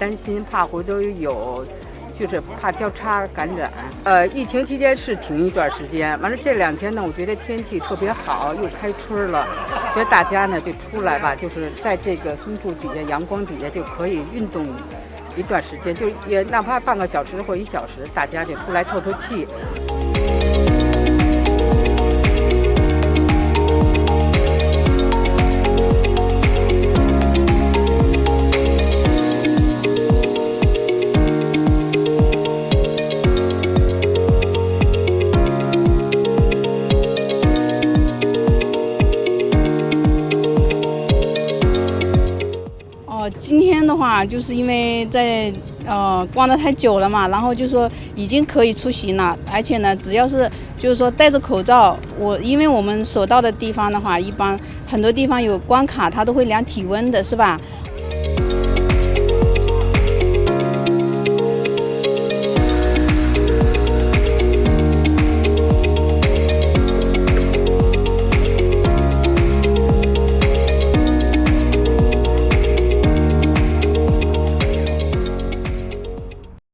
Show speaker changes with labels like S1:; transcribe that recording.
S1: 担心，怕会都有，就是怕交叉感染。疫情期间是停一段时间，完了这2天呢，我觉得天气特别好，又开春了，所以大家呢就出来吧，就是在这个松树底下、阳光底下就可以运动一段时间，就也哪怕半个小时或1小时，大家就出来透透气。
S2: 今天的话，就是因为在关得太久了嘛，然后就说已经可以出行了，而且呢，只要是就是说戴着口罩，因为我们所到的地方的话，一般很多地方有关卡，它都会量体温的，是吧？